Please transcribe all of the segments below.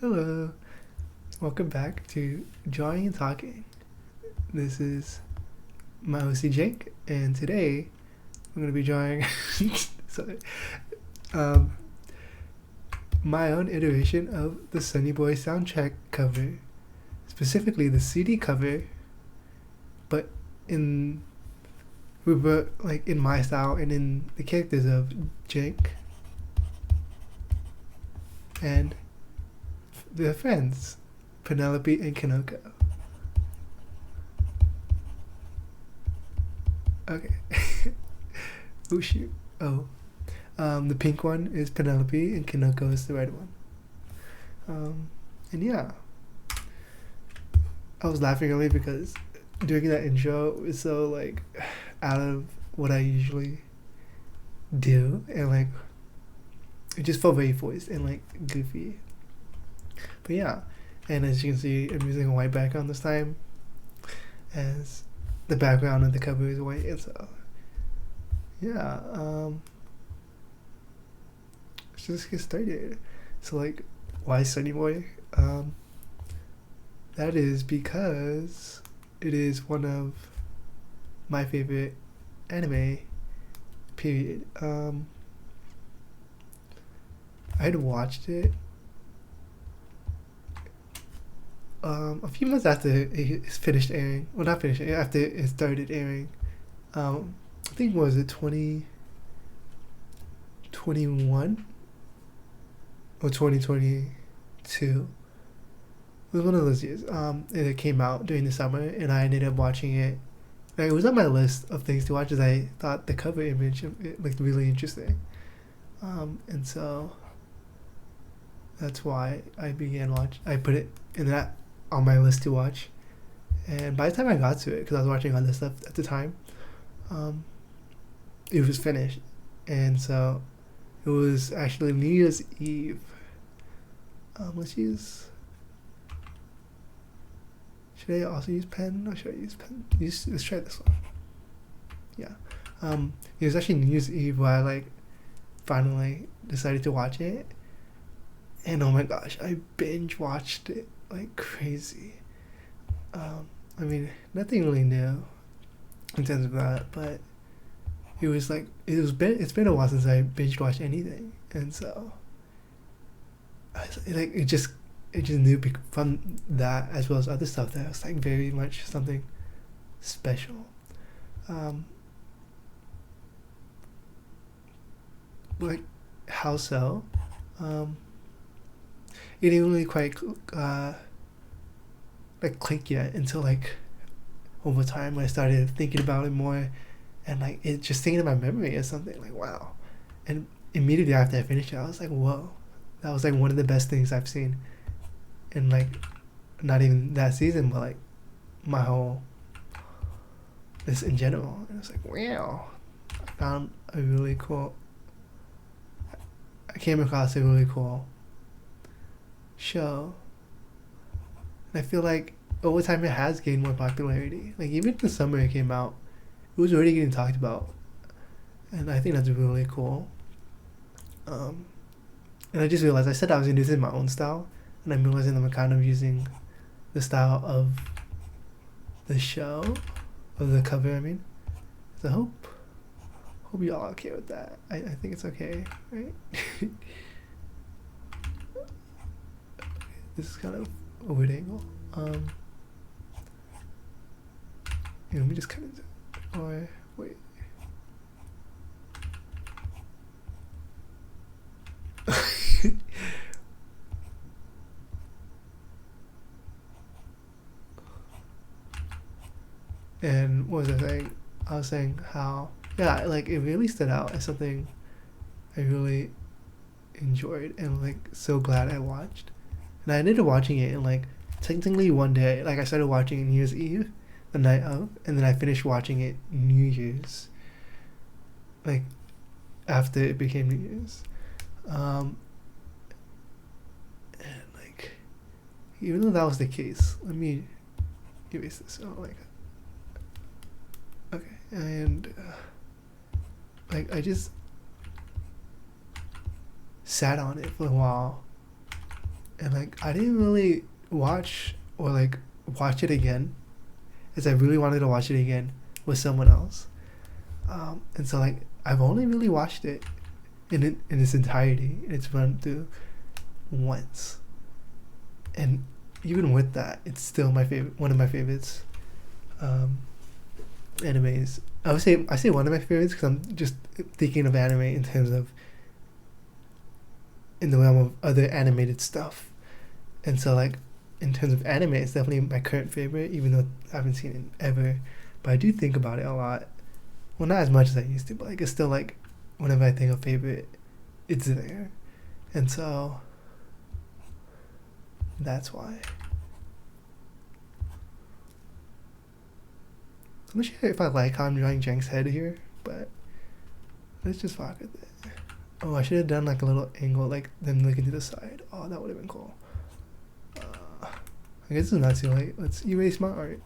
Hello, welcome back to Drawing and Talking. This is my host Jake, and today I'm going to be drawing sorry, um, my own iteration of the Sonny Boy soundtrack cover, specifically the CD cover, but in in my style and in the characters of Jake and their friends, Penelope and Kanoko. Okay. Oh shoot. Oh. The pink one is Penelope and Kanoko is the red one. And yeah. I was laughing earlier because doing that intro was so like out of what I usually do, and like it just felt very forced and like goofy. But yeah. And as you can see, I'm using a white background this time, as the background of the cover is white, and so yeah, let's just get started. So like, why Sonny Boy? That is because it is one of my favorite anime, period. I had watched it a few months after it finished airing. Well, not finished, after it started airing. I think, was it 2021 or 2022? It was one of those years. And it came out during the summer, and I ended up watching it. Like, it was on my list of things to watch, as I thought the cover image it looked really interesting. And so that's why I put it in that on my list to watch. And by the time I got to it, because I was watching other stuff at the time, it was finished. And so it was actually New Year's Eve. Let's use... Should I also use pen, or should I use pen? Let's try this one. Yeah. It was actually New Year's Eve where I like finally decided to watch it. And oh my gosh, I binge watched it like crazy. I mean, nothing really new in terms of that, but it was like it's been a while since I binge watched anything, and so it just knew from that, as well as other stuff, that was like very much something special. Like, how so? It didn't really quite like click yet until like over time when I started thinking about it more, and like it just stayed in my memory as something like, wow. And immediately after I finished it, I was like, whoa, that was like one of the best things I've seen in like not even that season, but like my whole this in general. And I was like, wow, I found a really cool I came across a really cool show. And I feel like over time it has gained more popularity. Like, even in the summer it came out, it was already getting talked about, and I think that's really cool. And I just realized I said I was gonna do this in my own style, and I'm realizing I'm kind of using the style of the show, of the cover. I mean, so hope y'all are okay with that. I think it's okay, right? This is kind of a weird angle. Let me just cut it. Or wait. And what was I saying? I was saying how, yeah, like it really stood out as something I really enjoyed, and like so glad I watched. And I ended up watching it in like technically one day. Like, I started watching it New Year's Eve, the night of, and then I finished watching it New Year's, like after it became New Year's. And like, even though that was the case, let me erase this. Oh, like, okay, and like I just sat on it for a while, and like I didn't really watch or like watch it again, as I really wanted to watch it again with someone else. And so like I've only really watched it in its entirety, and it's run through once, and even with that, it's still my favorite, one of my favorites. Um, Animes. I say one of my favorites because I'm just thinking of anime in terms of in the realm of other animated stuff, and so like in terms of anime, it's definitely my current favorite, even though I haven't seen it ever. But I do think about it a lot. Well, not as much as I used to, but like it's still like whenever I think of favorite, it's there, and so that's why. I'm not sure if I like how I'm drawing Jank's head here, but let's just rock with it. Oh, I should have done like a little angle, like them looking to the side. Oh, that would have been cool. I guess it's not too late. Let's erase my art.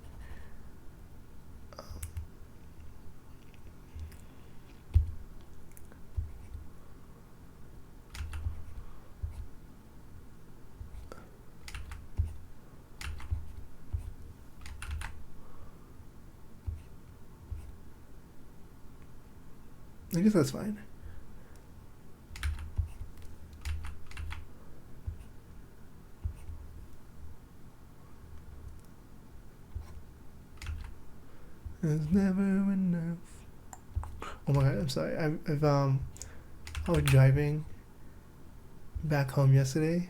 I guess that's fine. There's never enough. Oh my god, I'm sorry. I was driving back home yesterday,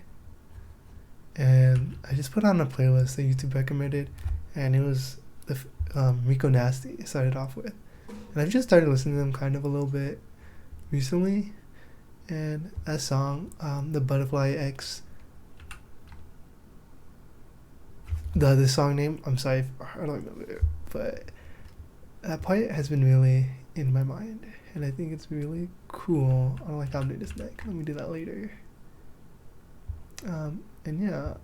and I just put on a playlist that YouTube recommended, and it was the Rico Nasty. I started off with, and I've just started listening to them kind of a little bit recently, and that song, the Butterfly X. The song name, I'm sorry, I don't remember it, but that part has been really in my mind, and I think it's really cool. I don't like how I'm doing this neck. Let me do that later. And yeah,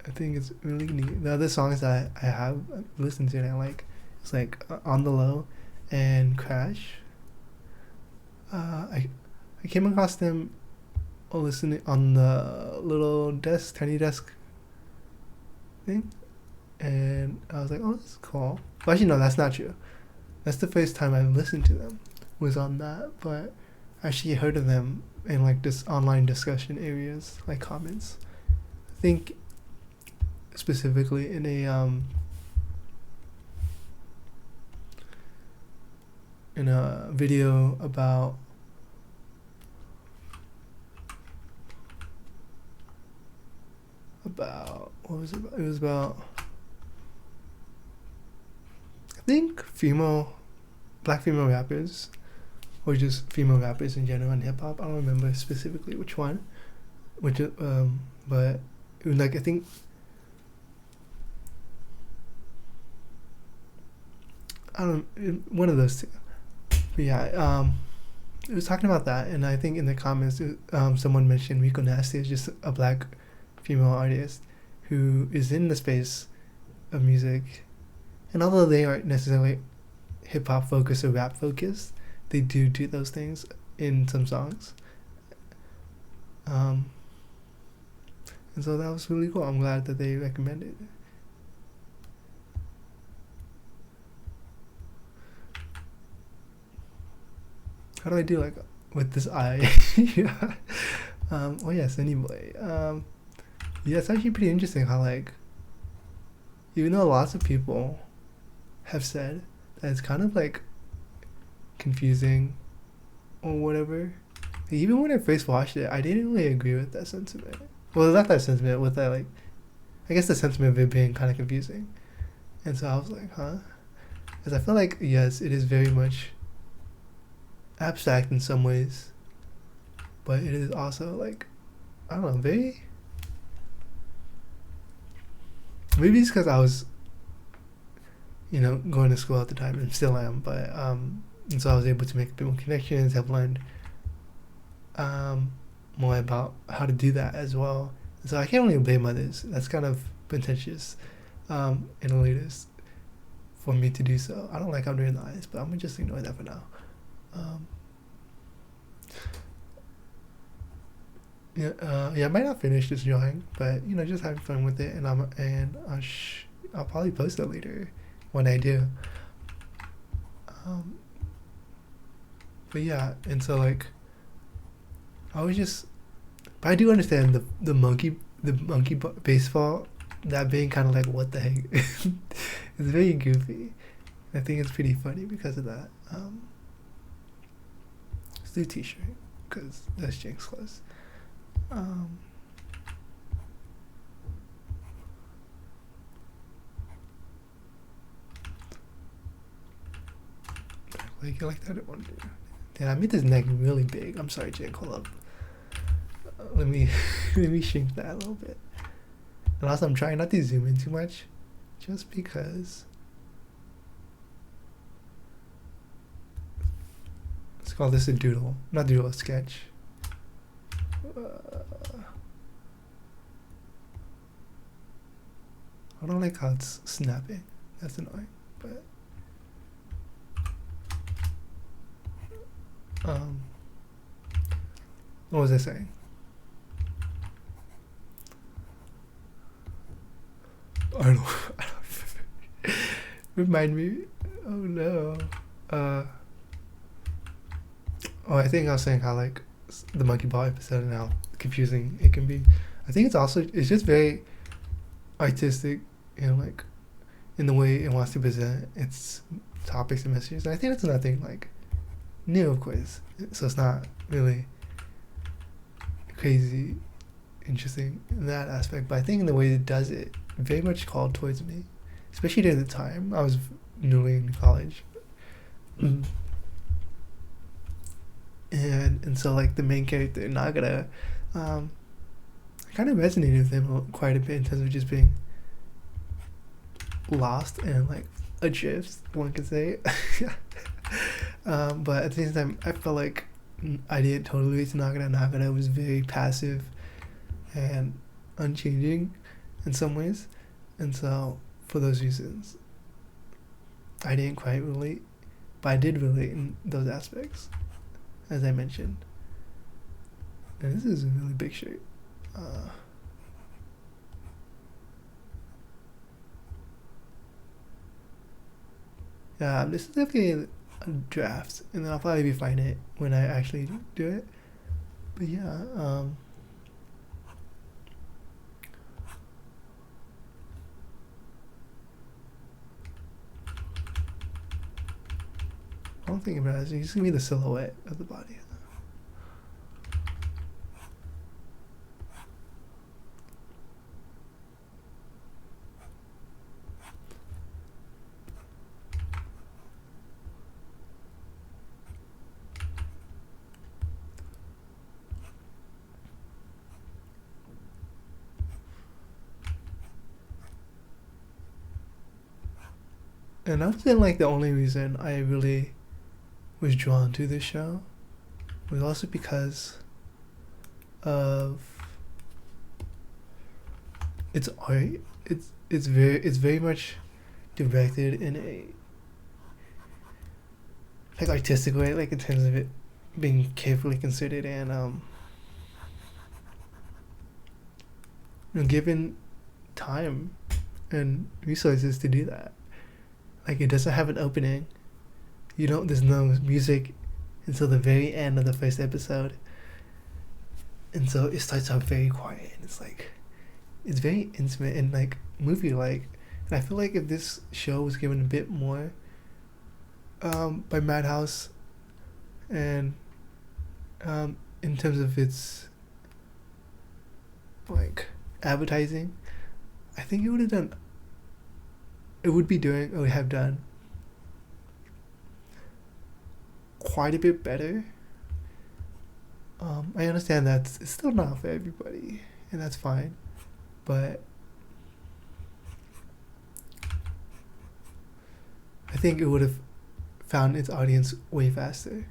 I think it's really neat. The other songs that I have listened to and I like, it's like On the Low and Crash. I came across them listening on the little desk, tiny desk thing, and I was like, oh, this is cool. Well, actually, no, that's not true. That's the first time I listened to them was on that, but I actually heard of them in like this online discussion areas, like comments. I think specifically in a video about what was it about? It was about, I think, black female rappers, or just female rappers in general in hip hop. I don't remember specifically which one, but it was like, I think, one of those two. But yeah, it was talking about that, and I think in the comments, someone mentioned Rico Nasty is just a black female artist who is in the space of music, and although they aren't necessarily hip hop focused or rap focused, they do those things in some songs. And so that was really cool. I'm glad that they recommended it. How do I do like with this eye? Yeah. Oh yeah, Sonny Boy. Yeah, it's actually pretty interesting how like, even though lots of people have said that it's kind of like confusing or whatever, even when I first watched it, I didn't really agree with that sentiment. Well, not that sentiment, with that like, I guess the sentiment of it being kind of confusing. And so I was like, huh? Because I feel like, yes, it is very much abstract in some ways, but it is also like, I don't know, very, maybe it's because I was, going to school at the time and still am, but and so I was able to make a bit more connections, have learned more about how to do that as well. And so I can't really blame others. That's kind of pretentious and elitist for me to do so. I don't like how I'm doing the eyes, but I'm gonna just ignore that for now. Yeah, yeah, I might not finish this drawing, but just having fun with it, and I'll probably post it later when I do. Um, but yeah, and so like I was just, but I do understand the monkey baseball, that being kind of like what the heck. It's very goofy. I think it's pretty funny because of that. Let's do t-shirt because that's Jake's clothes. Um, like that one. Yeah, I made this neck really big. I'm sorry, Jake. Hold up. Let me let me shrink that a little bit. And also, I'm trying not to zoom in too much, just because. Let's call this a doodle, not doodle, a sketch. I don't like how it's snapping. That's annoying. But what was I saying? I don't know. Remind me. Oh no. I think I was saying how like the monkey ball episode and how confusing it can be. I think it's just very artistic, like in the way it wants to present its topics and messages. And I think that's nothing like new, of course. So it's not really crazy interesting in that aspect. But I think in the way it does it, very much called towards me, especially during the time I was newly in college. And so like the main character Nagara, I kind of resonated with him quite a bit in terms of just being lost and like adrift, one could say. But at the same time, I felt like I didn't totally relate to Nagara. Nagara was very passive and unchanging in some ways, and so for those reasons, I didn't quite relate, but I did relate in those aspects, as I mentioned. And this is a really big shirt. Yeah, this is definitely a draft, and then I'll probably refine it when I actually do it. But yeah, I don't think about it. It's gonna be the silhouette of the body. And I was like the only reason I really was drawn to this show was also because of its art. It's very much directed in a like artistic way, like in terms of it being carefully considered and given time and resources to do that. Like it doesn't have an opening. There's no music until the very end of the first episode. And so it starts out very quiet and it's very intimate and like movie like. And I feel like if this show was given a bit more by Madhouse and in terms of its like advertising, I think it would have done quite a bit better. I understand that it's still not for everybody, and that's fine, but I think it would have found its audience way faster,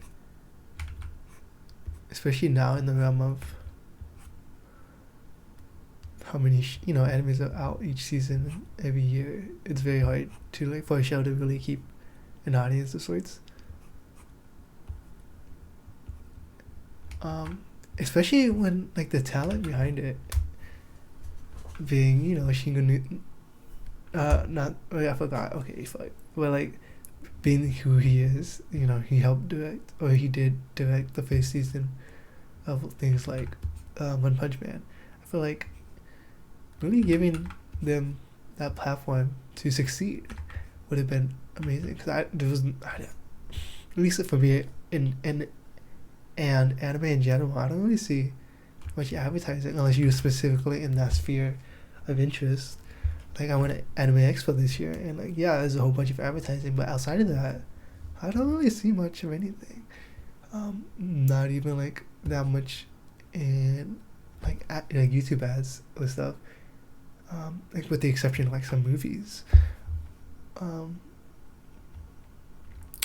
especially now in the realm of how many animes are out each season every year. It's very hard to like for a show to really keep an audience of sorts. especially when like the talent behind it being, Shingo not, oh yeah, I forgot, okay, fuck, but like being who he is, he helped direct, or he did direct the first season of things like One Punch Man. I feel like really giving them that platform to succeed would have been amazing, because at least for me, in and anime in general, I don't really see much advertising unless you're specifically in that sphere of interest. Like, I went to Anime Expo this year, and like, yeah, there's a whole bunch of advertising, but outside of that, I don't really see much of anything. Not even like that much in like YouTube ads or stuff. Like, with the exception of like some movies,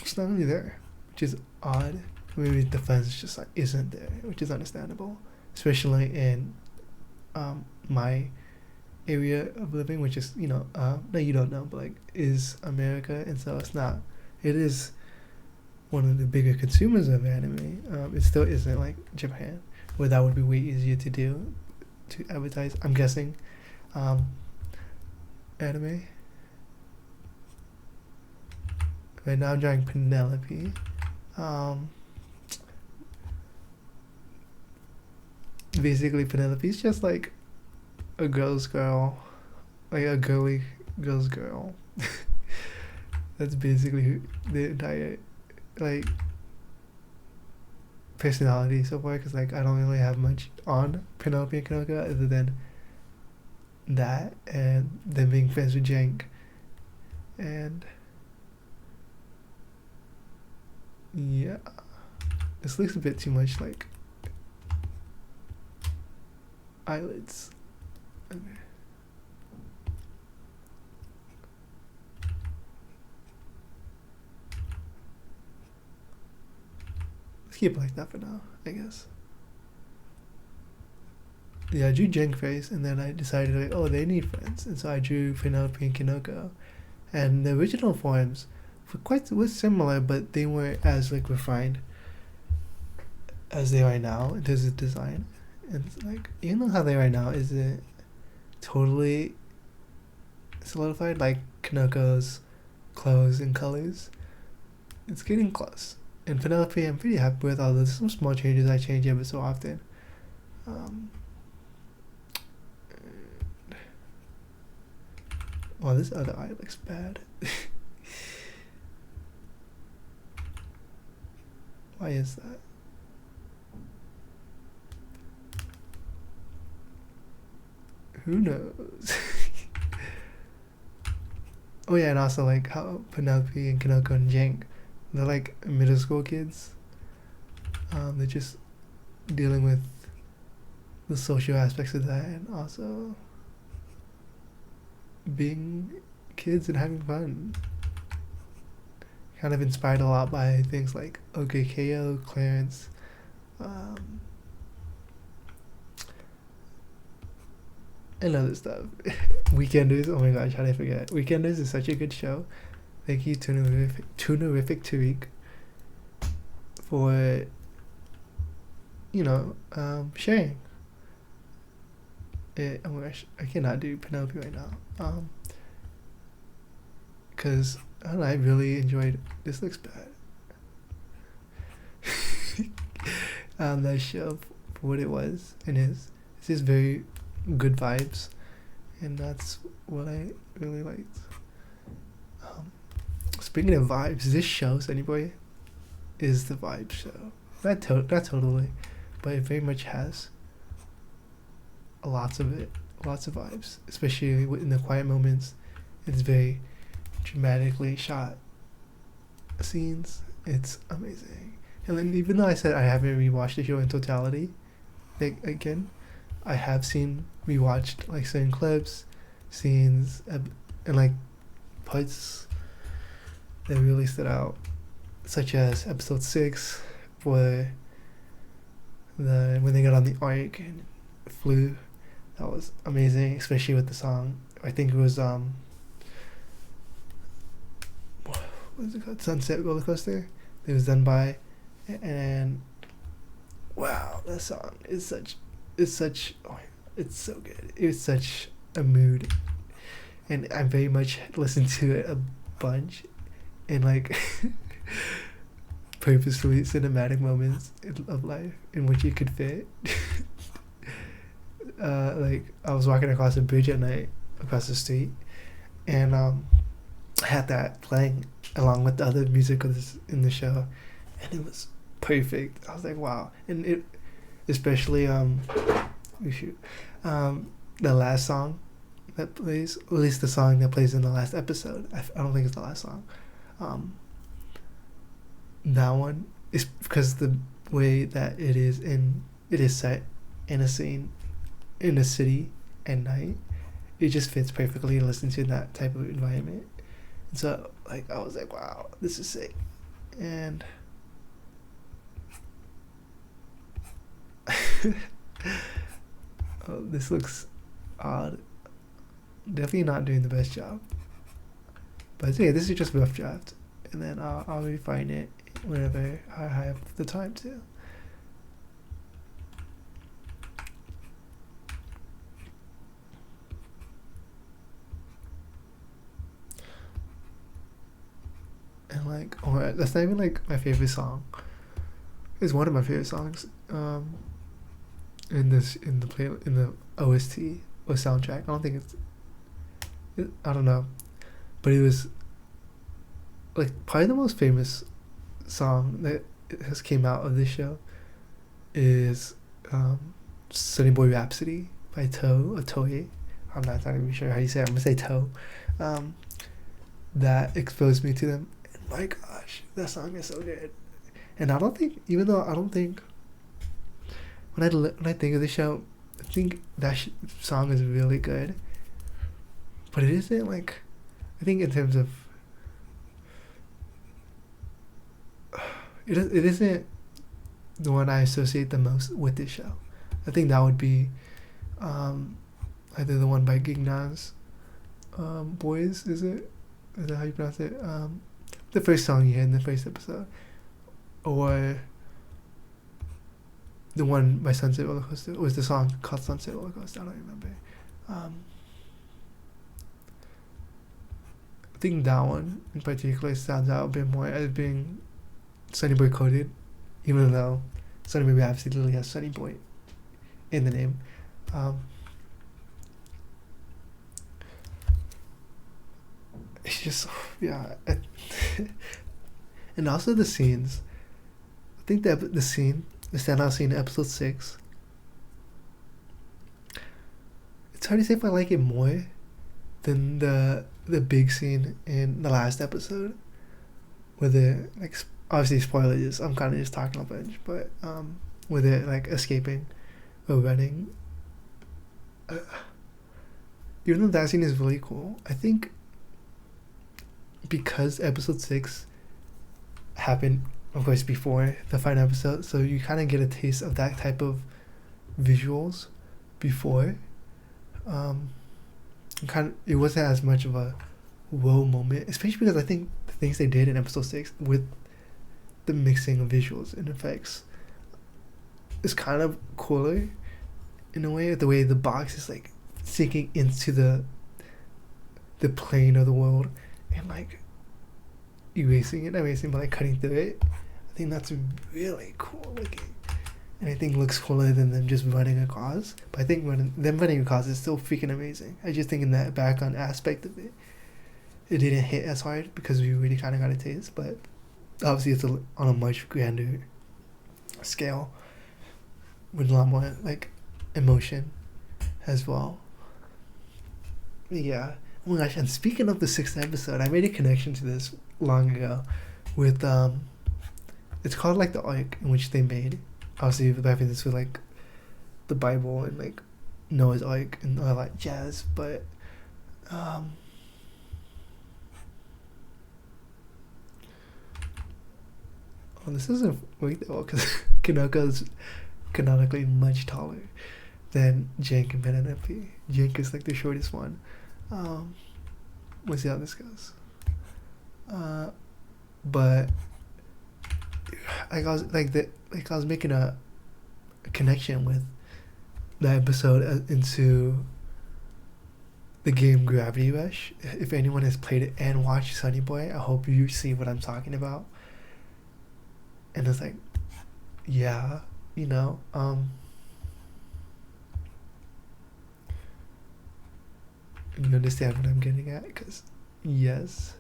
it's not really there, which is odd. Maybe the fans just like isn't there, which is understandable, especially in my area of living, which is no, you don't know, but like is America, and so it's not. It is one of the bigger consumers of anime. It still isn't like Japan, where that would be way easier to do, to advertise. I'm guessing, anime. Right now I'm drawing Penelope. Basically Penelope's just like a girl's girl, like a girly girl's girl. That's basically the entire like personality so far, because like I don't really have much on Penelope and Kanoka other than that and them being friends with Jank. And yeah, this looks a bit too much like eyelids. Okay. Let's keep it like that for now, I guess. Yeah, I drew Jank face, and then I decided like, oh, they need friends, and so I drew Penelope and Kinoko. And the original forms was similar, but they weren't as like refined as they are now in terms of design. And like, you know how they are now isn't totally solidified, like Kanoko's clothes and colors. It's getting close. And Penelope, I'm pretty happy with, although there's some small changes I change every so often. Oh, this other eye looks bad. Why is that? Who knows? Oh yeah, and also like how Penelope and Kanoko and Jank, they're like middle school kids. They're just dealing with the social aspects of that, and also being kids and having fun. Kind of inspired a lot by things like OKKO, Clarence, and other stuff. Weekenders, oh my gosh, how did I forget? Weekenders is such a good show. Thank you, Tunerific Tariq, for, sharing it. Oh my gosh, I cannot do Penelope right now. Because, I don't know, I really enjoyed, this looks bad. That show for what it was and is. It's just very good vibes, and that's what I really liked. Speaking of vibes, this show, Sonny Boy, is the vibe show. Not totally, but it very much has lots of vibes, especially in the quiet moments. It's very dramatically shot scenes. It's amazing. And then, even though I said I haven't rewatched the show in totality, like, again, I have rewatched like certain clips, scenes, and like parts that really stood out, such as episode 6, where when they got on the ark and flew. That was amazing, especially with the song. I think it was what is it called? Sunset Roller Coaster. It was done by, and wow, that song it's such it's so good. It's such a mood, and I very much listen to it a bunch, and like purposefully cinematic moments of life in which it could fit. Like I was walking across a bridge at night across the street, and I had that playing along with the other music in the show, and it was perfect. I was like, wow, and it especially the last song that plays, at least the song that plays in the last episode. I don't think it's the last song. That one is because the way that it is set in a scene in a city at night. It just fits perfectly to listen to that type of environment. And so, like, I was like, wow, this is sick. And oh, this looks odd. Definitely not doing the best job. But yeah, this is just a rough draft. And then I'll refine it whenever I have the time to. And like, or that's not even like my favorite song. It's one of my favorite songs. In the OST or soundtrack. I don't think I don't know, but it was like probably the most famous song that has came out of this show is Sonny Boy Rhapsody by Toe or Toye. I'm not even sure how you say it. I'm gonna say Toe. That exposed me to them. And my gosh, that song is so good. And I don't think, even though I don't think, when I think of the show, I think that song is really good. But it isn't like, I think in terms of, it isn't the one I associate the most with this show. I think that would be either the one by Gignaz Boys, is it? Is that how you pronounce it? The first song you hear in the first episode. Or the one by Sunset Roller Coaster. Or was the song called Sunset Roller Coaster? I don't remember. I think that one in particular stands out a bit more as being Sonny Boy coded, even though Sonny Boy absolutely has Sonny Boy in the name. It's just, yeah. And also the scenes. I think the standout scene in episode 6. It's hard to say if I like it more than the big scene in the last episode, where they're like, obviously spoilers. I'm kind of just talking a bunch, but where they're like escaping or running. Even though that scene is really cool, I think because episode 6 happened, of course, before the final episode, so you kind of get a taste of that type of visuals before. It wasn't as much of a whoa moment, especially because I think the things they did in episode 6 with the mixing of visuals and effects is kind of cooler in a way. The way the box is like sinking into the plane of the world and like erasing but like cutting through it. I think that's really cool looking, and I think looks cooler than them just running across. But I think them running across is still freaking amazing. I just think in that background aspect of it, it didn't hit as hard because we really kind of got a taste. But obviously it's on a much grander scale with a lot more like emotion as well. Yeah. Oh my gosh, and speaking of the 6th episode, I made a connection to this long ago with it's called like the ark in which they made, obviously the reference with like the Bible and like Noah's Ark and all that jazz, but oh, this isn't work that well because Kanoko's canonically much taller than Jank and Penelope. Jank is like the shortest one. We'll see how this goes. But I was making a a connection with the episode into the game Gravity Rush. If anyone has played it and watched Sonny Boy, I hope you see what I'm talking about. And it's like, yeah, you know, you understand what I'm getting at? Because, yes,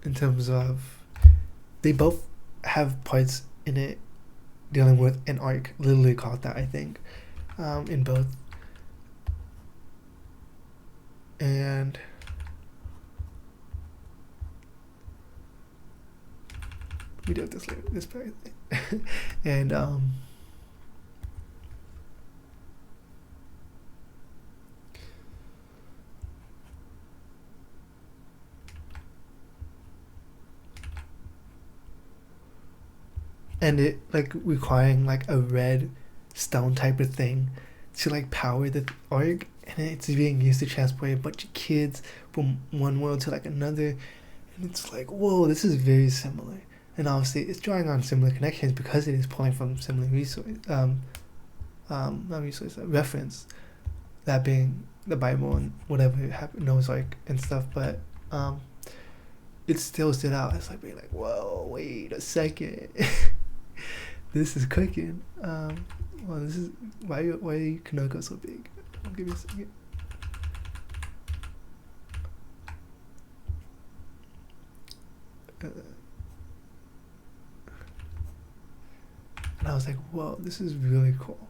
in terms of, they both have parts in it dealing with an arc, literally called that, I think, in both. And we do this later, this part. And and it like requiring like a red stone type of thing to like power the arc, and it's being used to transport a bunch of kids from one world to like another, and it's like, whoa, this is very similar. And obviously it's drawing on similar connections because it is pulling from similar not resource, reference, that being the Bible and whatever knows like and stuff. But it still stood out. It's like being like, whoa, wait a second. This is cooking. Well, this is why Kanoko so big. I'll give you a second. And I was like, whoa, this is really cool.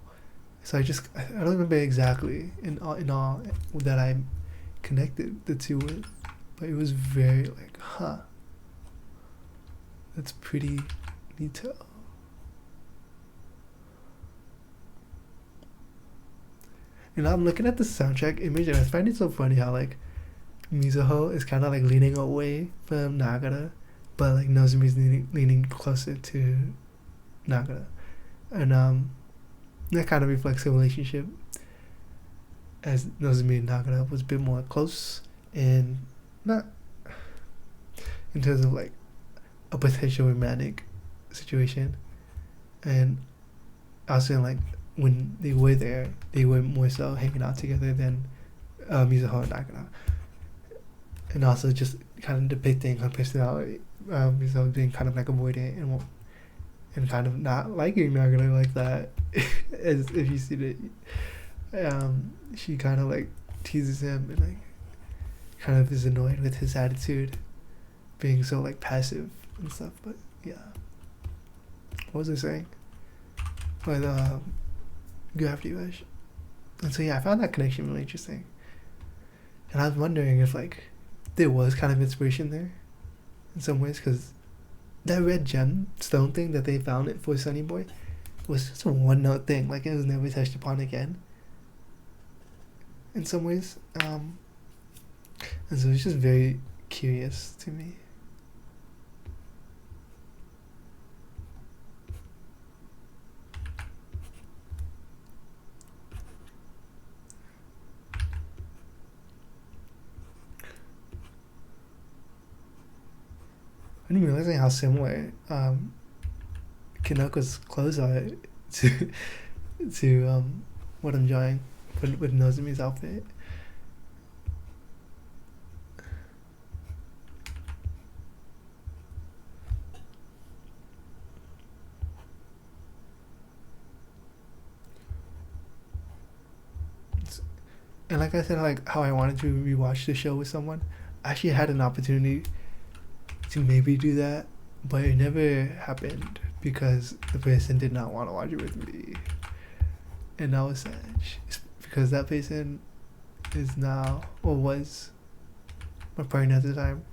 So I don't remember exactly in all that I connected the two with, but it was very like, huh, that's pretty neato. And I'm looking at the soundtrack image, and I find it so funny how like Mizuho is kind of like leaning away from Nagata, but like Nozomi's leaning closer to Nagata, and that kind of reflects the relationship, as Nozomi and Nagata was a bit more close, and not in terms of like a potential romantic situation, and also like when they were there, they were more so hanging out together than Mizuho and Nagata, and also just kind of depicting her personality, Mizuho being kind of like avoidant and kind of not liking Nagata like that. As if you see it, she kind of like teases him and like kind of is annoyed with his attitude, being so like passive and stuff. But yeah, what was I saying? But Gravity Rush. And so yeah, I found that connection really interesting, and I was wondering if like there was kind of inspiration there in some ways, because that red gem stone thing that they found it for Sonny Boy was just a one note thing. Like it was never touched upon again. In some ways, and so it's just very curious to me. I didn't realize how similar Kinoko's clothes are to what I'm drawing with Nozomi's outfit. And like I said, like how I wanted to rewatch the show with someone, I actually had an opportunity to maybe do that, but it never happened because the person did not want to watch it with me, and that was sad. Because that person is now, or was, my partner at the time,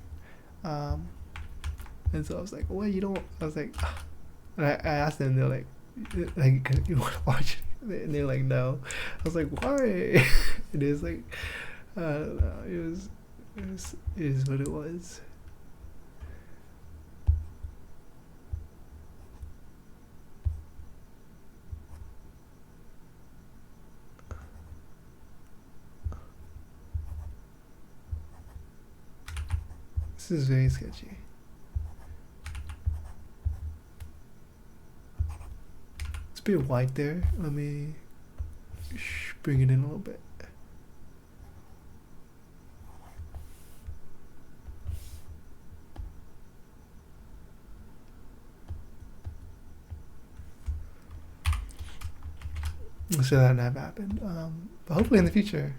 and so I was like, "What, you don't?" I was like, ah. And I asked them, they're like, "You want to watch it?" And they're like, "No." I was like, "Why?" It is like, I don't know. It is what it was. This is very sketchy. bit white there. Let me bring it in a little bit. So that never happened. But hopefully in the future.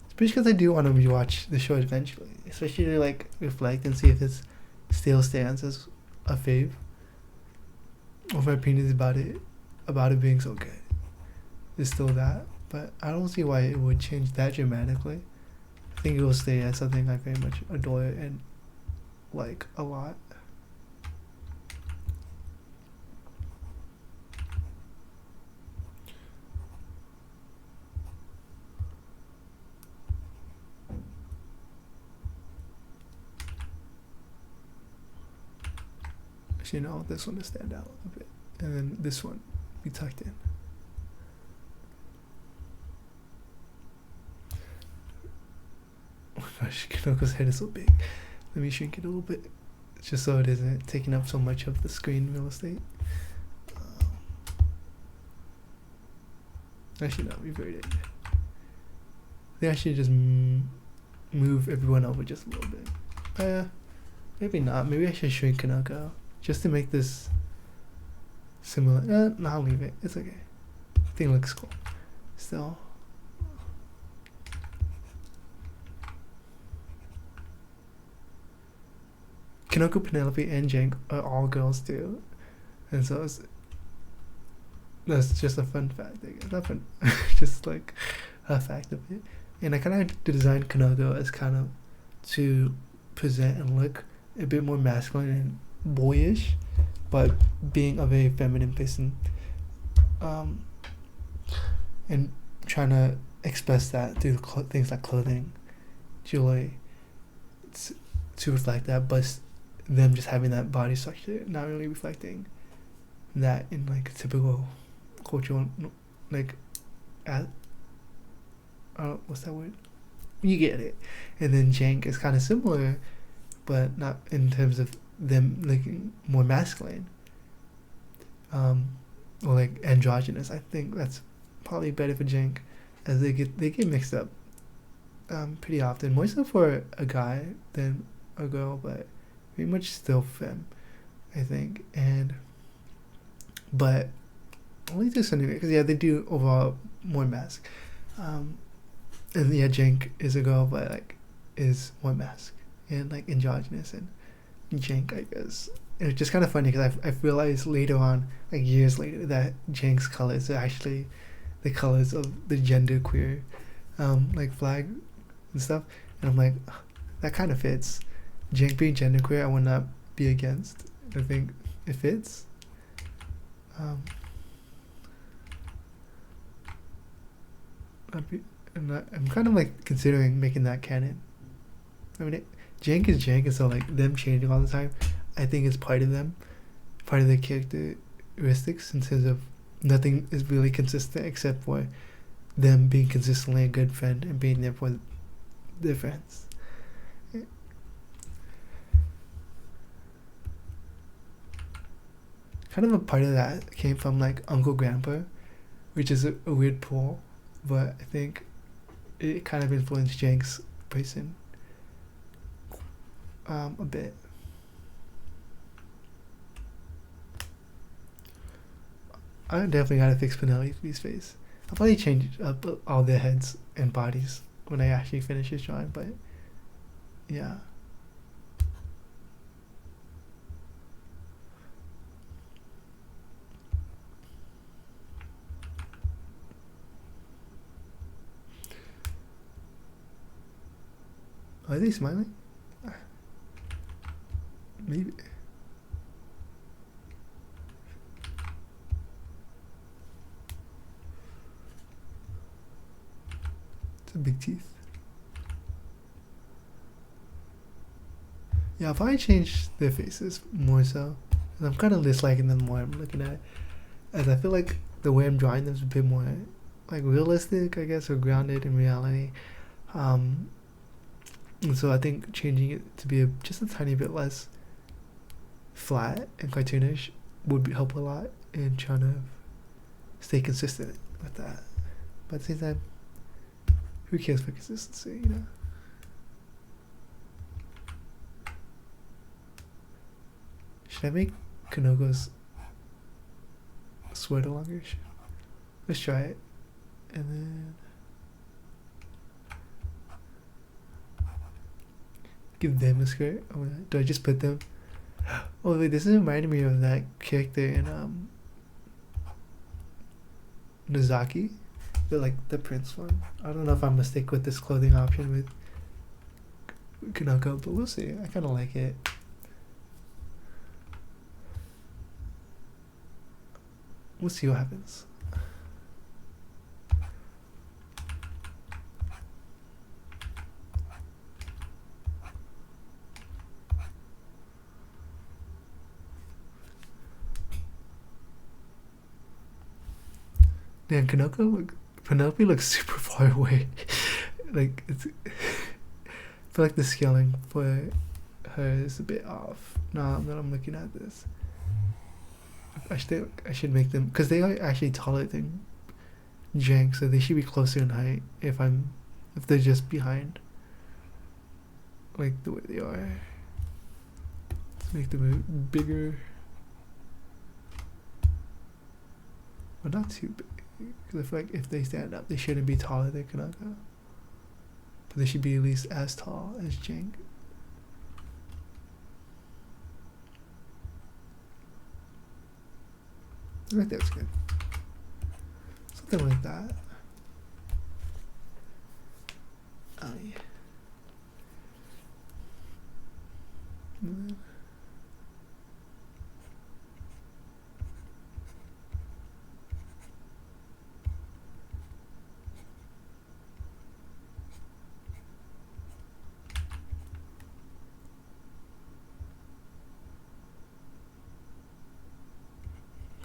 Especially because I do want to rewatch the show eventually. Especially to like reflect and see if it still stands as a fave. Or my opinions about it being so good. It's still that. But I don't see why it would change that dramatically. I think it will stay as something I very much adore and like a lot. Actually, no, this one to stand out a bit. And then this one be tucked in. Oh my gosh, Kinoko's head is so big. Let me shrink it a little bit. Just so it isn't taking up so much of the screen real estate. Actually, no, revert it. They actually just move everyone over just a little bit. Maybe not. Maybe I should shrink Kanoko just to make this similar. No, I'll leave it. It's okay. I think it looks cool. Still. Kanoko, Penelope, and Jank are all girls too, and so that's just a fun fact. I guess. Not fun, just like a fact of it. And I kind of designed Kanoko as kind of to present and look a bit more masculine and boyish, but being a very feminine person, and trying to express that through things like clothing, jewelry, to reflect that, but them just having that body structure, not really reflecting that in like a typical cultural, like, what's that word? You get it. And then Jank is kind of similar, but not in terms of them looking more masculine, or like androgynous. I think that's probably better for Jank, as they get mixed up pretty often, more so for a guy than a girl, but pretty much still femme, I think. But only to some degree, because they do overall more mask. And yeah, Jank is a girl, but like is more mask and like androgynous, and Jank, I guess. And it's just kind of funny because I've realized later on, like years later, that Jank's colors are actually the colors of the gender queer like flag and stuff, and I'm like, that kind of fits. Jank being genderqueer, I would not be against. I think it fits. I'm kind of like considering making that canon. I mean, Jank is Jank, and so like them changing all the time, I think it's part of them, part of their characteristics, in terms of nothing is really consistent except for them being consistently a good friend and being there for their friends. Kind of a part of that came from like Uncle Grandpa, which is a weird pull, but I think it kind of influenced Jank's person a bit. I definitely gotta fix Penelope's face. I'll probably change up all their heads and bodies when I actually finish this drawing, but yeah. Are they smiling? Maybe. It's a big teeth. Yeah, I'll probably change their faces more so. I'm kind of disliking them more I'm looking at it, as I feel like the way I'm drawing them is a bit more like realistic, I guess, or grounded in reality. And so I think changing it to be just a tiny bit less flat and cartoonish would help a lot in trying to stay consistent with that. But at the same time, who cares for consistency, you know? Should I make Kanoko's sweater longer? Let's try it. And then give them a skirt. Oh, do I just put them? Oh wait, this is reminding me of that character in Nozaki, the prince one. I don't know if I'm gonna stick with this clothing option with Kanoko, but we'll see. I kind of like it. We'll see what happens. Man, Penelope looks super far away. Like, I feel like the scaling for her is a bit off. Now that I'm looking at this, I should make them, because they are actually taller than Jank, so they should be closer in height if they're just behind, like the way they are. Let's make them bigger, but not too big. Because I feel like if they stand up, they shouldn't be taller than Kanaka. But they should be at least as tall as Jank. I think that's good. Something like that. Oh yeah.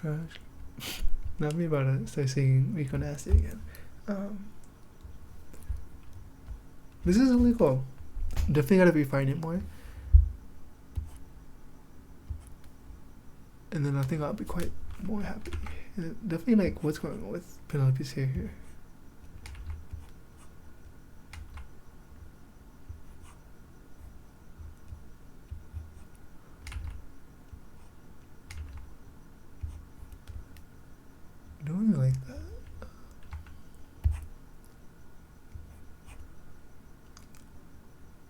Gosh. Not me about to start singing Rico Nasty again. This is really cool. Definitely gotta refine it more. And then I think I'll be quite more happy. And definitely like what's going on with Penelope's hair here. I don't really like that.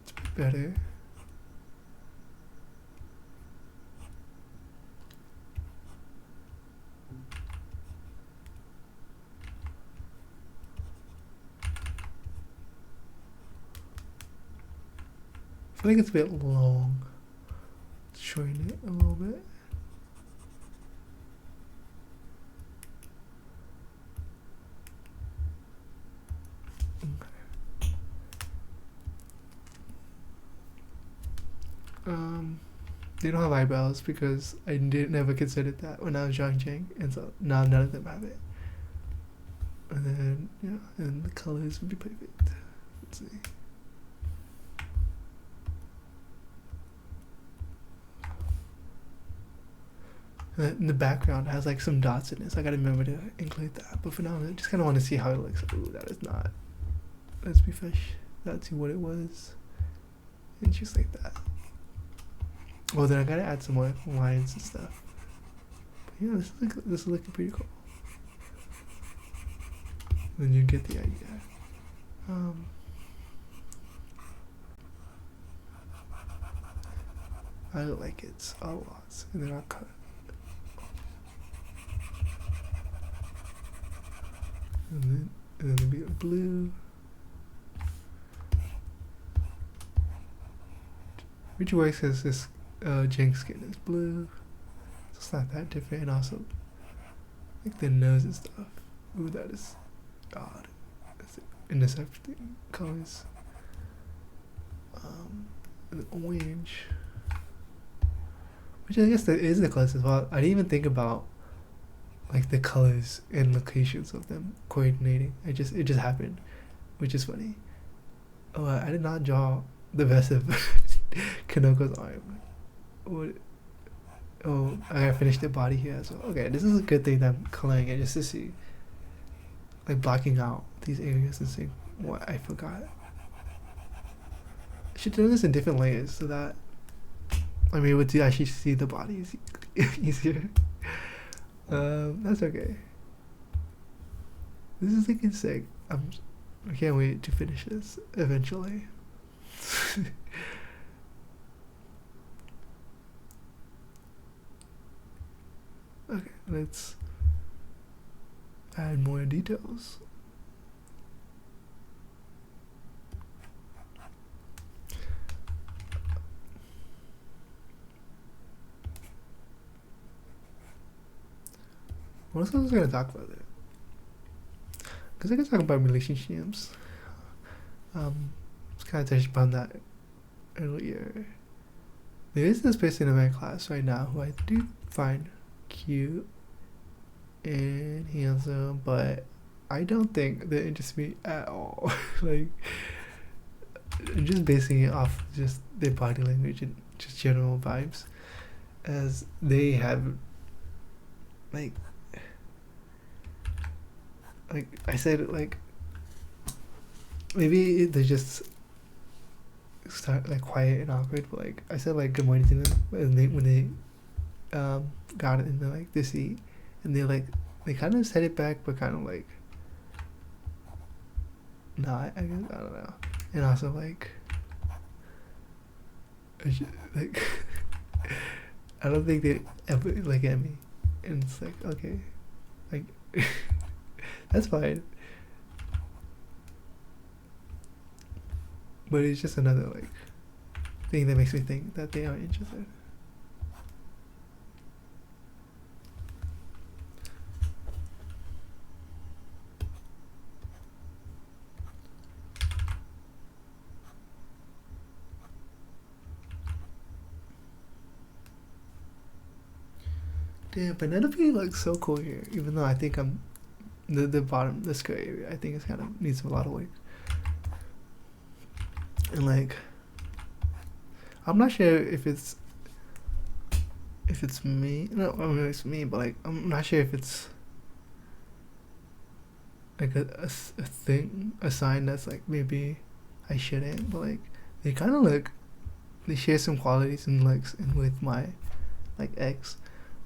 It's a bit better. I feel like it's a bit long. Shorten it a little bit. They don't have eyebrows because I never considered that when I was drawing Jank, and so now none of them have it. And then and the colors would be perfect. Let's see. And the background has like some dots in it, so I gotta remember to include that. But for now, I just kind of want to see how it looks. Ooh, that is not. Let's refresh that to what it was, and just like that. Well, then I gotta add some more lines and stuff. But yeah, this is looking pretty cool. Then you get the idea. I like it a lot, and then I'll cut. And then it'll be a blue. Which works because this Jank skin is blue. So it's not that different, and also like the nose and stuff. Ooh, that is odd. That's intercepting colors. And the orange, which I guess that is the closest. Well, I didn't even think about like the colors and locations of them coordinating. It just happened, which is funny. Oh, I did not draw the rest of Kanoko's arm. What? Oh, I gotta finish the body here as well. Okay, this is a good thing that I'm coloring it just to see, like blocking out these areas and seeing what I forgot. I should do this in different layers so that I'm able to actually see the body easier. That's okay. This is looking sick. I can't wait to finish this eventually. Okay, let's add more details. What else was I gonna talk about there? Because I can talk about relationships. Just kind of touched upon that earlier. There is this person in my class right now who I do find cute and handsome, but I don't think they interest me at all. Like, I'm just basing it off just their body language and just general vibes, as they have like I said, like maybe they just start like quiet and awkward, but like I said like good morning to them when they got it in the seat, and they kind of set it back, but kind of like not. I guess I don't know. And also like like I don't think they ever like at me, and it's like okay, like that's fine. But it's just another like thing that makes me think that they aren't interested. Damn, Penelope looks so cool here. Even though I think I'm the bottom, the skirt area, I think it's kind of needs a lot of work. And like, I'm not sure if it's me. No, I mean it's me, but like I'm not sure if it's like a thing, a sign that's like maybe I shouldn't. But like they kind of look, they share some qualities and looks and with my like ex.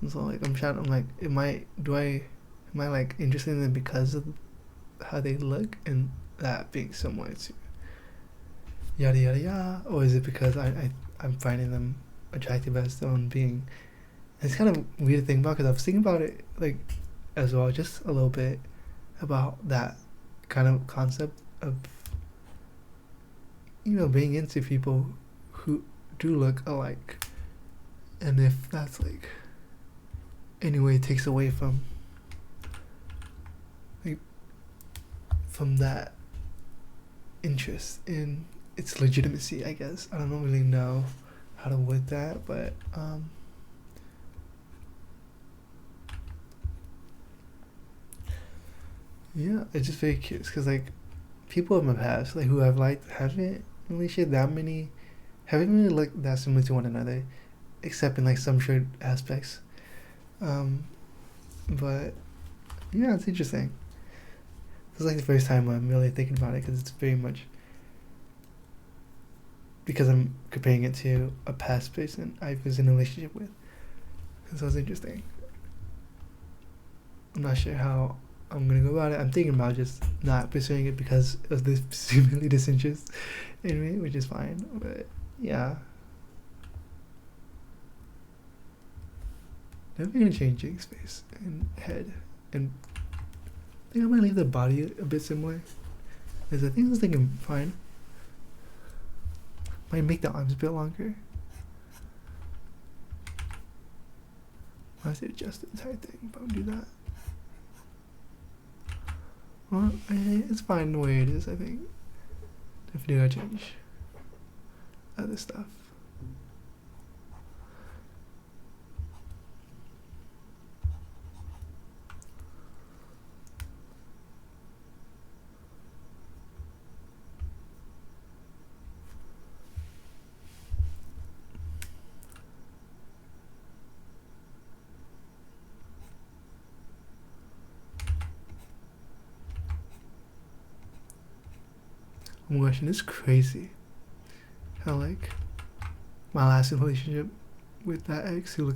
And so like I'm like, am I like interested in them because of how they look and that being similar to yada yada yada, or is it because I'm finding them attractive as their own being? And it's kind of weird to think about, because I was thinking about it like as well, just a little bit about that kind of concept of being into people who do look alike, and if that's like anyway it takes away from like from that interest in its legitimacy, I guess. I don't really know how to word that, but yeah, it's just very curious because like people in my past like who I've liked haven't really shared that many, haven't really looked that similar to one another, except in like some shared aspects. But yeah, it's interesting. This is like the first time I'm really thinking about it, because it's very much because I'm comparing it to a past person I was in a relationship with. And so it's interesting. I'm not sure how I'm gonna go about it. I'm thinking about just not pursuing it because of this seemingly disinterest in me, which is fine. But yeah, definitely gonna change space and head, and I think I'm gonna leave the body a bit similar. Because I think I was thinking fine. Might make the arms a bit longer. I have to adjust the entire thing, but I'll do that. Well, it's fine the way it is, I think. Definitely gotta change other stuff. Oh my gosh, and it's crazy how like my last relationship with that ex who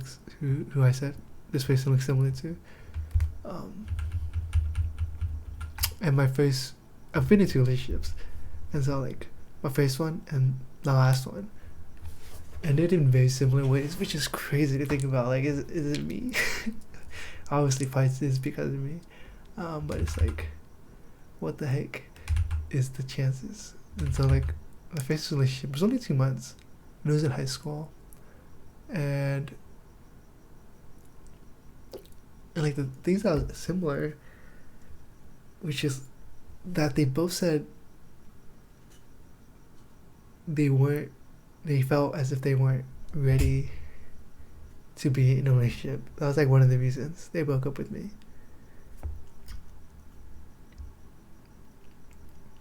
I said this person looks similar to, um, and my first I've been in two relationships, and so like my first one and the last one ended in very similar ways, which is crazy to think about. Like, is it me? Obviously, fights is because of me, but it's like, what the heck is the chances? And so like my first relationship was only 2 months, and it was in high school, and like the things that was similar, which is that they both said they felt as if they weren't ready to be in a relationship. That was like one of the reasons they broke up with me.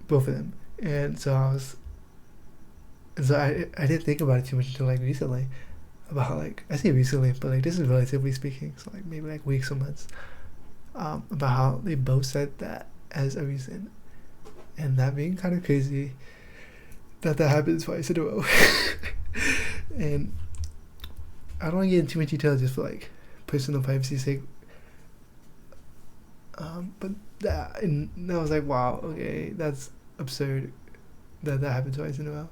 Both of them. And so I didn't think about it too much until like recently. About how, like, I say recently, but like this is relatively speaking, so like maybe like weeks or months. About how they both said that as a reason. And that being kind of crazy that happened twice in a row. And I don't want to get into too much detail just for like personal privacy's sake. But and I was like, wow, okay, that's absurd that happened twice in a row.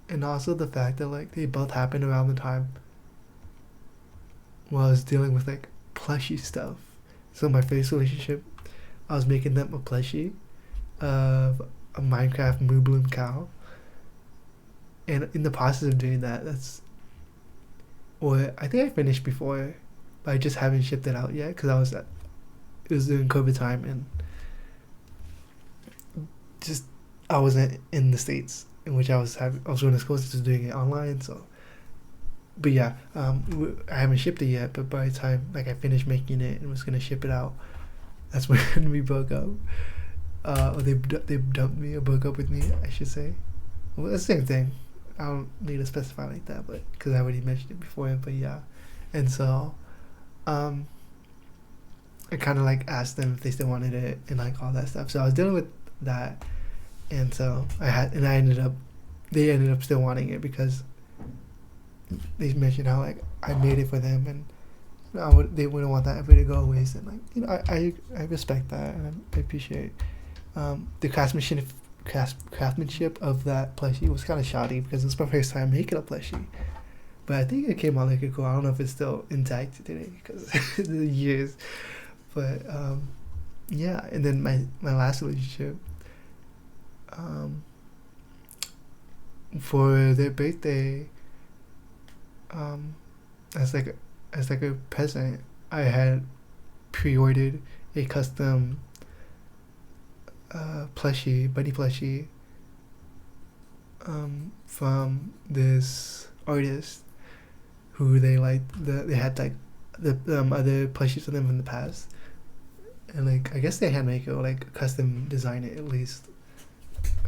And also the fact that like they both happened around the time while I was dealing with like plushy stuff. So my first relationship, I was making them a plushie of a Minecraft Moo Bloom cow. And in the process of doing that, I think I finished before, but I just haven't shipped it out yet because it was during COVID time, and just I wasn't in the States in which I was going to school, just doing it online. So, but yeah, I haven't shipped it yet. But by the time like I finished making it and was gonna ship it out, that's when we broke up. Or they dumped me or broke up with me, I should say. Well, it's the same thing. I don't need to specify like that, but because I already mentioned it before. But yeah, and so, I kind of like asked them if they still wanted it and like all that stuff. So I was dealing with that, and so they ended up still wanting it because they mentioned how like I made it for them, and they wouldn't want that ever to go waste. And like I respect that, and I appreciate the craftsmanship of that plushie was kind of shoddy because it was my first time making a plushie, but I think it came out like a cool. I don't know if it's still intact today because the years, but yeah. And then my last relationship, for their birthday, as like a present, I had pre-ordered a custom bunny plushie, from this artist who they had like the other plushies of them from the past, and like I guess they hand make it or like custom design it at least.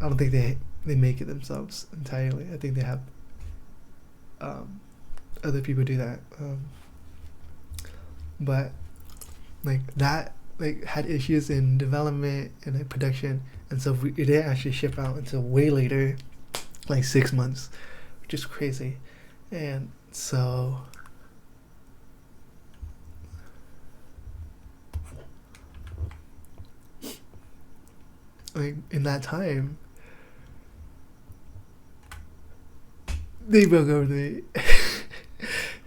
I don't think they make it themselves entirely. I think they have other people do that, but like that like had issues in development and like production, and so it didn't actually ship out until way later, like 6 months, which is crazy. And so like in that time they broke up with me.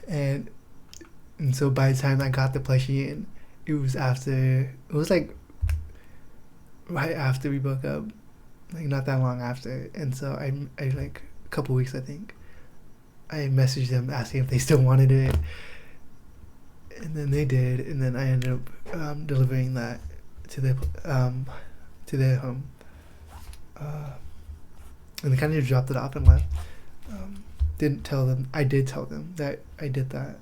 and so by the time I got the plushie in, it was like right after we broke up, like not that long after. And so I like a couple weeks, I think, I messaged them asking if they still wanted it, and then they did, and then I ended up delivering that to their home, and they kind of just dropped it off and left. Didn't tell them. I did tell them that I did that.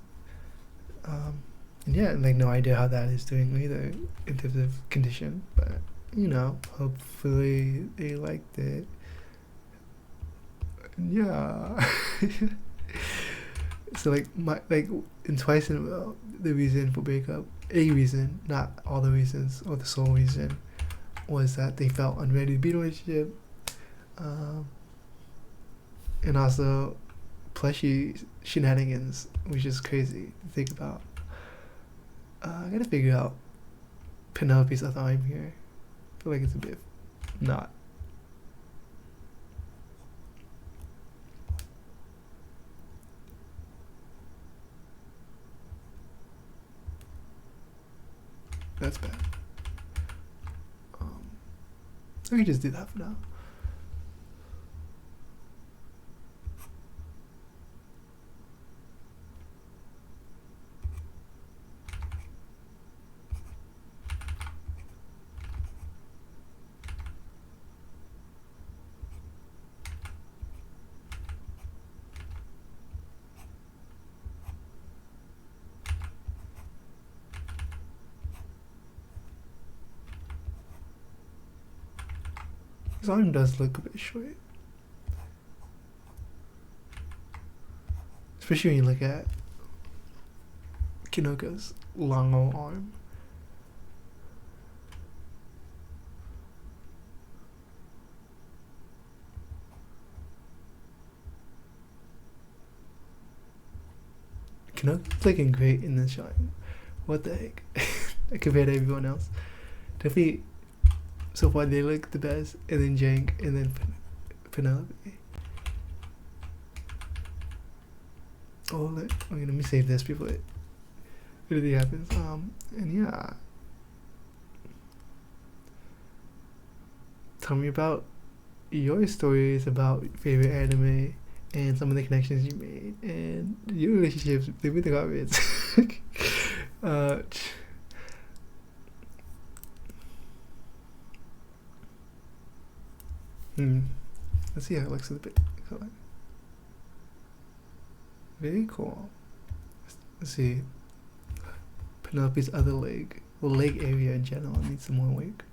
And yeah, like no idea how that is doing either in terms of condition, but hopefully they liked it. Yeah. So like in twice in a row, the reason for breakup, a reason, not all the reasons or the sole reason, was that they felt unready to be in a relationship, and also plushy shenanigans, which is crazy to think about. I gotta figure out Penelope's other arm here. I feel like it's a bit not. That's bad. I can just do that for now. His arm does look a bit short. Especially when you look at Kinoko's long old arm. Kinoko's looking great in this shot. What the heck? Compared to everyone else. Definitely, so far they look the best, and then Jank, and then Penelope. Oh, okay, let me save this before it really happens. And yeah. Tell me about your stories about favorite anime and some of the connections you made and your relationships. Leave me the comments. Let's see how it looks in the bit. Very cool. Let's see. Penelope's other leg. The leg area in general needs some more work.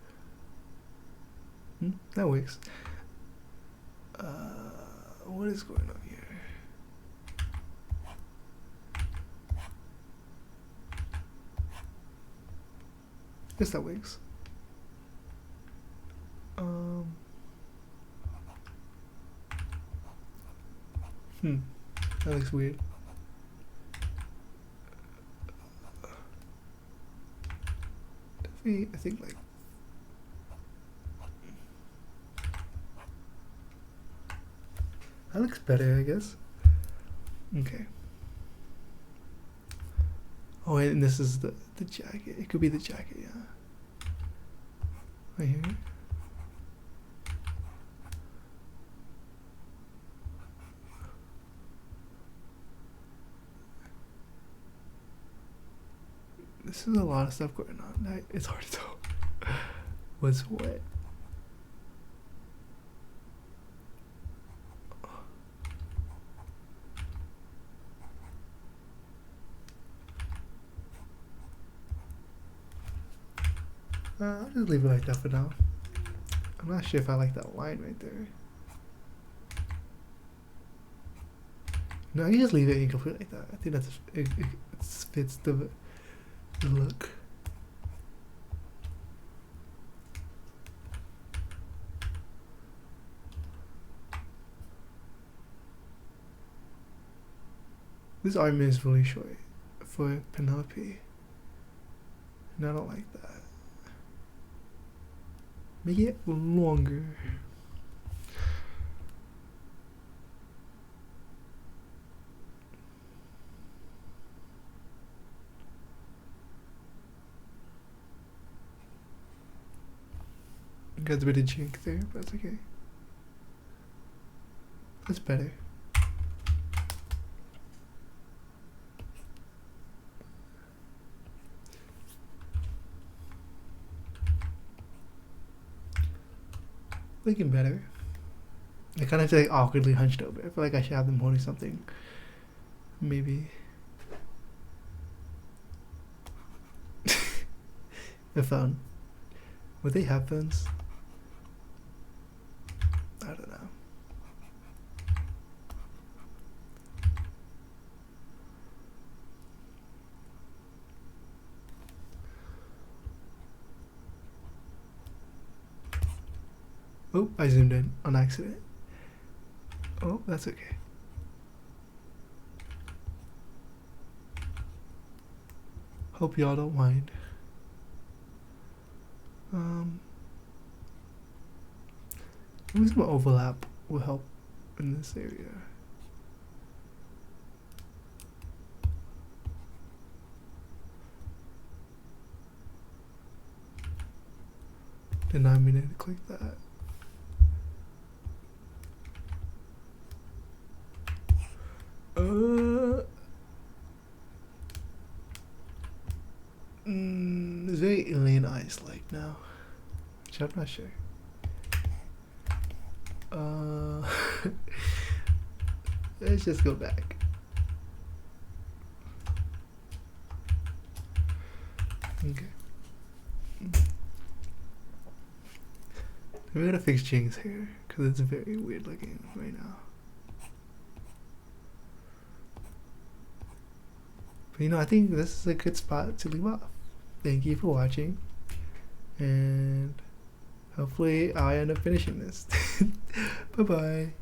That works. What is going on here? Guess that works. That looks weird. Definitely, I think like that looks better, I guess. Okay. Oh, and this is the jacket. It could be the jacket, yeah. Right here. This is a lot of stuff going on. It's hard to tell what's what. I'll just leave it like that for now. I'm not sure if I like that line right there. No, you just leave it incomplete like that. I think that's it fits the look. This arm is really short for Penelope, and I don't like that. Make it longer. Got a bit of jink there, but that's okay. That's better. Looking better. I kind of feel like awkwardly hunched over. I feel like I should have them holding something. Maybe. The phone. Would they have phones? I don't know. Oh, I zoomed in on accident. Oh, that's okay. Hope y'all don't mind. Maybe some overlap will help in this area. Did not mean to click that. It's very Alien Ice-like now, which I'm not sure. Let's just go back. Okay. We gotta fix Jing's hair because it's very weird looking right now. But you know, I think this is a good spot to leave off. Thank you for watching, and hopefully I end up finishing this. Bye bye.